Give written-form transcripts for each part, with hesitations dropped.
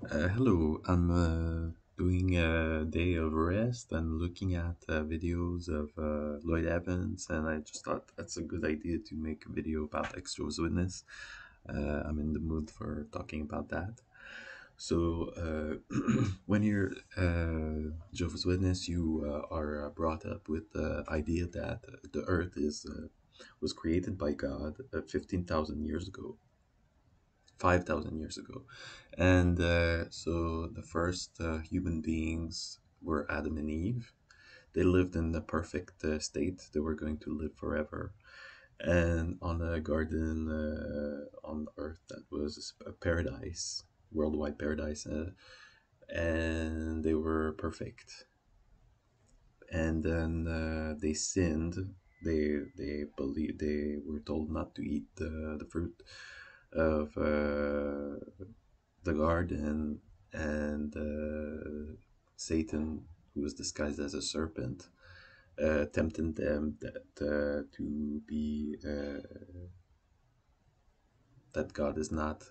Hello, I'm doing a day of rest and looking at videos of Lloyd Evans, and I just thought that's a good idea to make a video about Jehovah's Witness. I'm in the mood for talking about that. So, when you're Jehovah's Witness, you are brought up with the idea that the Earth is was created by God 15,000 years ago, 5,000 years ago. And so the first human beings were Adam and Eve. They lived in the perfect state. They were going to live forever. And on a garden on earth that was a paradise, worldwide paradise. And they were perfect. And then they sinned. They believed they were told not to eat the fruit of the garden, and Satan, who was disguised as a serpent, tempted them to be that God is not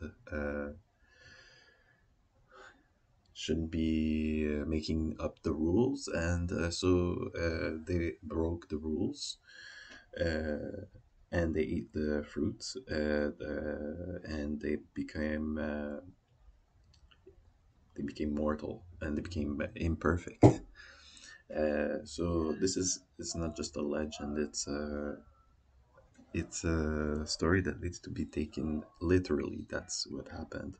shouldn't be making up the rules, and so they broke the rules. Uh, and they eat the fruits, and they became mortal, and they became imperfect. So this is it's not just a legend; it's a story that needs to be taken literally. That's what happened,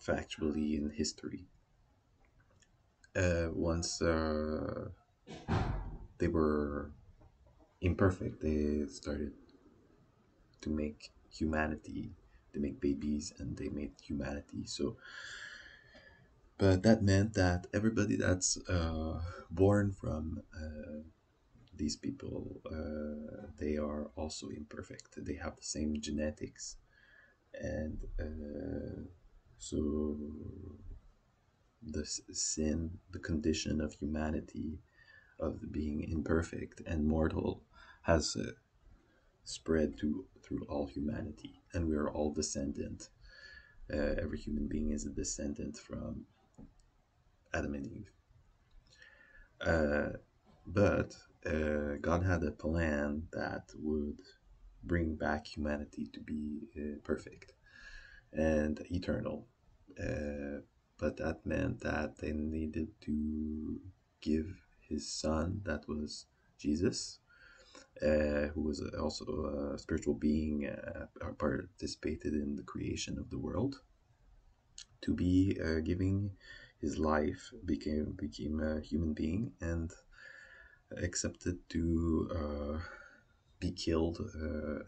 factually in history. Once they were imperfect, they started to make humanity. They make babies, and they made humanity. So, but that meant that everybody that's born from these people, they are also imperfect. They have the same genetics, and so the sin, the condition of humanity, of being imperfect and mortal, has spread to through all humanity, and we are all descendant. Every human being is a descendant from Adam and Eve. Uh, but God had a plan that would bring back humanity to be perfect and eternal. Uh, but that meant that they needed to give his son, that was Jesus, who was also a spiritual being, participated in the creation of the world, to be giving his life, became a human being, and accepted to be killed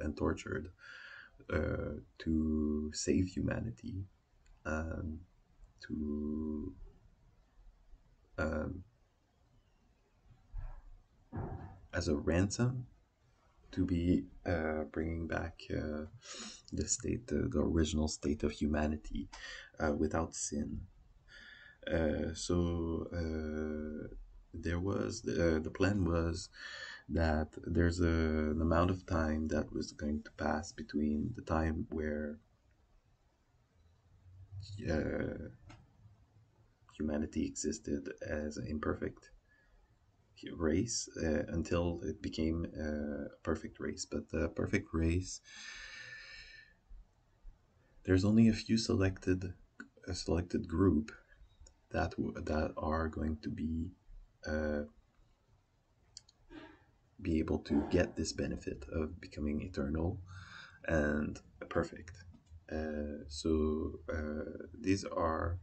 and tortured to save humanity, um, to um, as a ransom, to be bringing back the original state of humanity without sin. So the plan was that there's an amount of time that was going to pass between the time where uh, humanity existed as an imperfect race until it became a perfect race. But the perfect race, there's only a selected group that are going to uh, be able to get this benefit of becoming eternal and perfect. So these are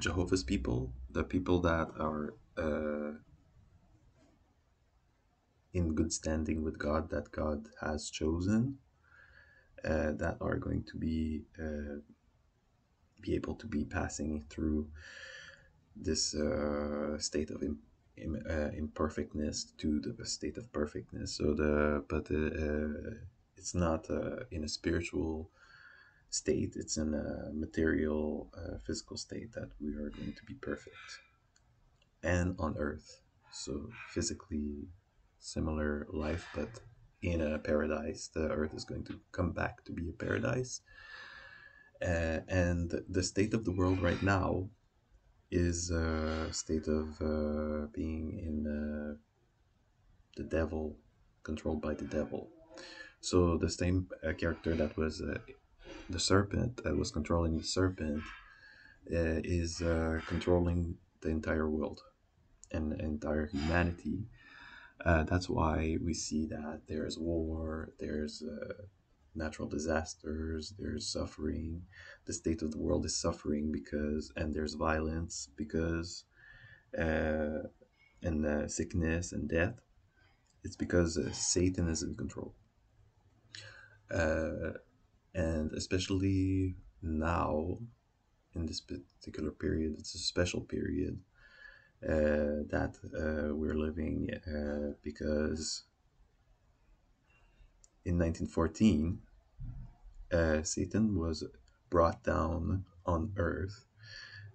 Jehovah's people, the people that are in good standing with God, that God has chosen, that are going to be able to be passing through this state of imperfectness to the state of perfectness. It's not in a spiritual state; it's in a material, physical state that we are going to be perfect, and on Earth. So physically similar life, but in a paradise. The Earth is going to come back to be a paradise, And the state of the world right now is a state of being in the devil, controlled by the devil. So the same character that was the serpent, that was controlling the serpent, is controlling the entire world and entire humanity. That's why we see that there's war, there's natural disasters, there's suffering. The state of the world is suffering because, and there's violence because, uh, and sickness and death. It's because Satan is in control. Uh, and especially now, in this particular period, it's a special period that we're living because in 1914, Satan was brought down on earth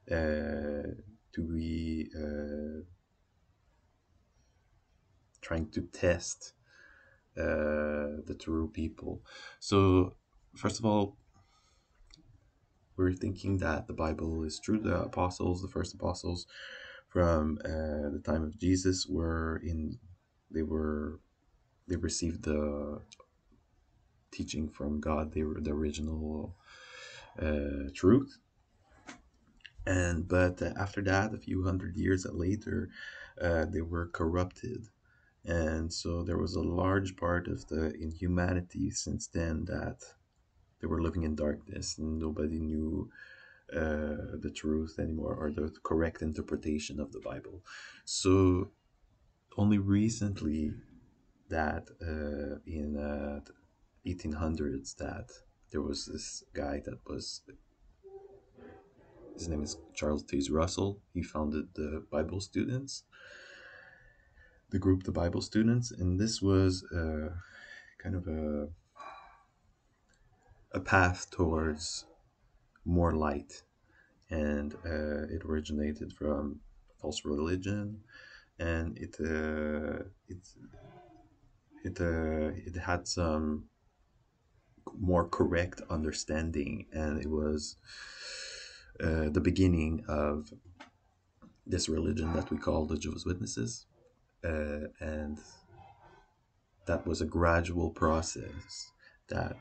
to be trying to test the true people. So, first of all, we're thinking that the Bible is true. The apostles, the first apostles from the time of Jesus, they were they received the teaching from God. They were the original truth. And but after that, a few hundred years later, they were corrupted, and so there was a large part of the in humanity since then that they were living in darkness, and nobody knew the truth anymore or the correct interpretation of the Bible. So only recently that in 1800s that there was this guy that was his name is Charles Taze Russell. He founded the Bible Students, the group, the Bible Students, and this was kind of a path towards more light. And it originated from false religion, and it had some more correct understanding, and it was the beginning of this religion that we call the Jehovah's Witnesses, and that was a gradual process that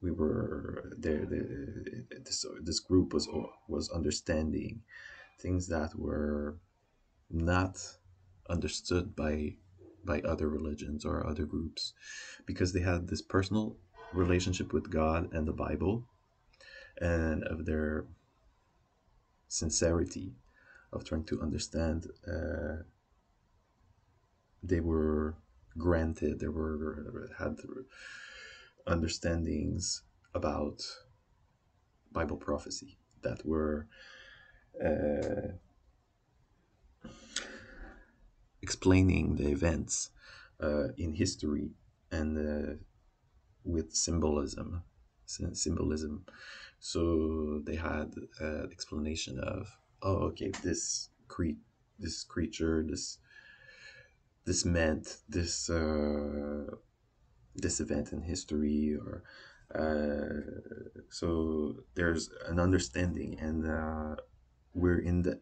we were there. This group was understanding things that were not understood by other religions or other groups because they had this personal relationship with God and the Bible, and of their sincerity of trying to understand. They were granted, they were had understandings about Bible prophecy that were uh, explaining the events in history and with symbolism. So they had explanation of, oh, okay, this creature, this meant this event in history, or so there's an understanding, and we're in the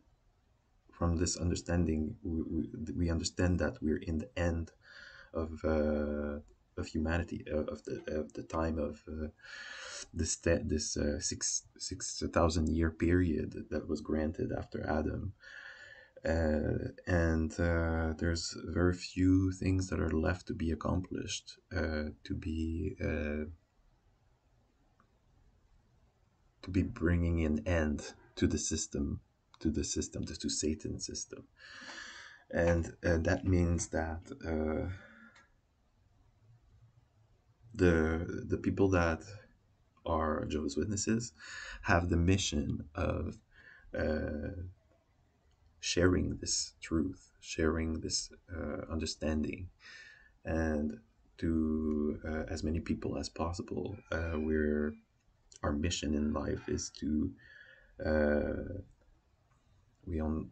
from this understanding, we understand that we're in the end of humanity, of the time of this 6,000 year period that was granted after Adam, and there's very few things that are left to be accomplished, to be bringing an end to the system, to Satan's system, and that means that the people that are Jehovah's Witnesses have the mission of uh, sharing this truth, sharing this understanding, and to as many people as possible. We're Our mission in life is to uh, we on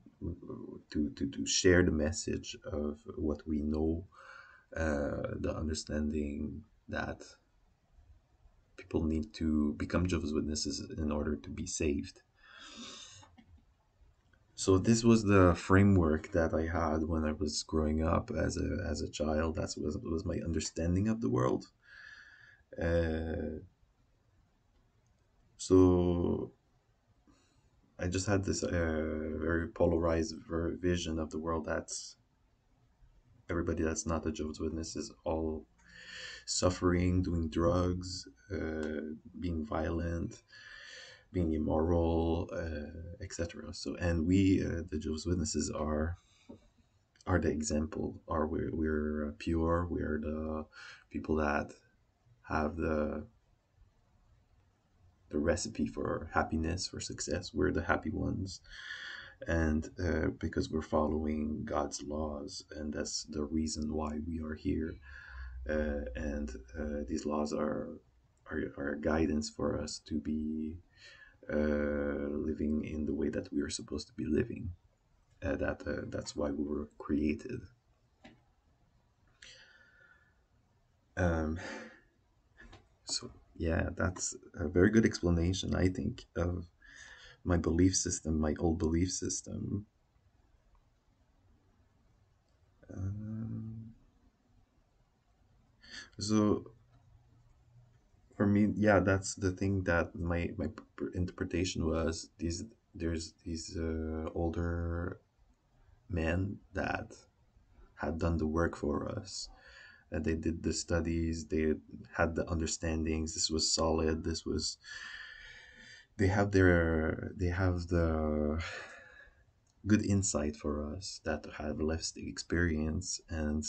to share the message of what we know, the understanding that people need to become Jehovah's Witnesses in order to be saved. So this was the framework that I had when I was growing up as a child. That was my understanding of the world. Uh, so I just had this very polarized vision of the world. That's everybody that's not a Jehovah's Witness is all suffering, doing drugs, being violent, being immoral, etc. So, and we, the Jehovah's Witnesses, are the example. Are we're pure? We're the people that have the recipe for happiness, for success. We're the happy ones, and because we're following God's laws, and that's the reason why we are here. And these laws are guidance for us to be living in the way that we are supposed to be living. That's why we were created. Um, so yeah, that's a very good explanation, I think, of my belief system, my old belief system. Um, so for me, yeah, that's the thing that my interpretation was. There's these older men that had done the work for us. And they did the studies, they had the understandings. This was solid. This was they have the good insight for us that have less experience, and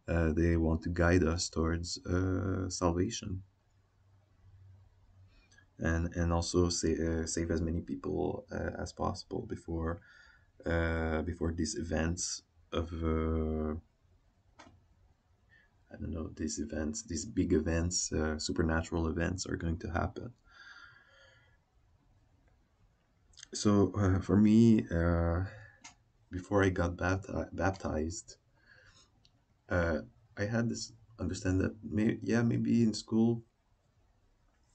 they want to guide us towards salvation, and also save as many people as possible before these events of I don't know, these events, these big events, supernatural events are going to happen. So for me, before I got baptized, uh, I had this understand that yeah, maybe in school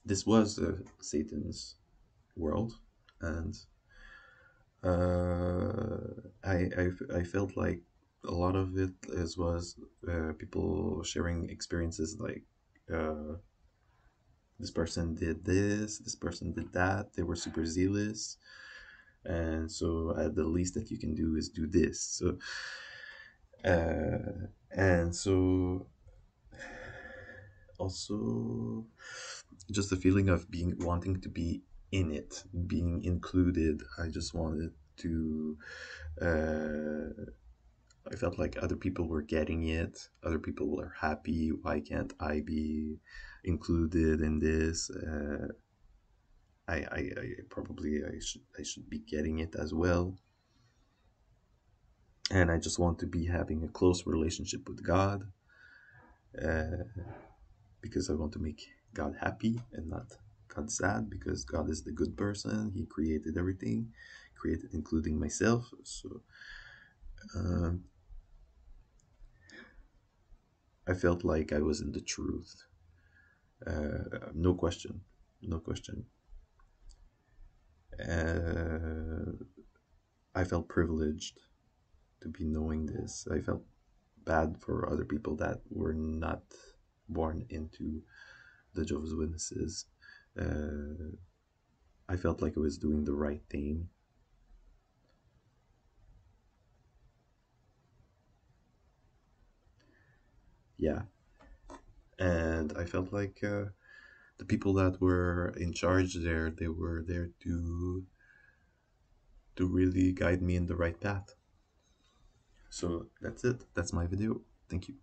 this was Satan's world, and I felt like a lot of it was people sharing experiences like. This person did this person did that, they were super zealous, and so the least that you can do is do this. So and so also just the feeling of being wanting to be in it, being included. I just wanted to I felt like other people were getting it, other people were happy. Why can't I be included in this? I probably I should be getting it as well. And I just want to be having a close relationship with God, uh, because I want to make God happy and not God sad, because God is the good person. He created everything, created including myself. So um, I felt like I was in the truth. No question, no question. Uh, I felt privileged to be knowing this. I felt bad for other people that were not born into the Jehovah's Witnesses. Uh, I felt like I was doing the right thing. Yeah, and I felt like the people that were in charge there, they were there to really guide me in the right path. So that's it. That's my video. Thank you.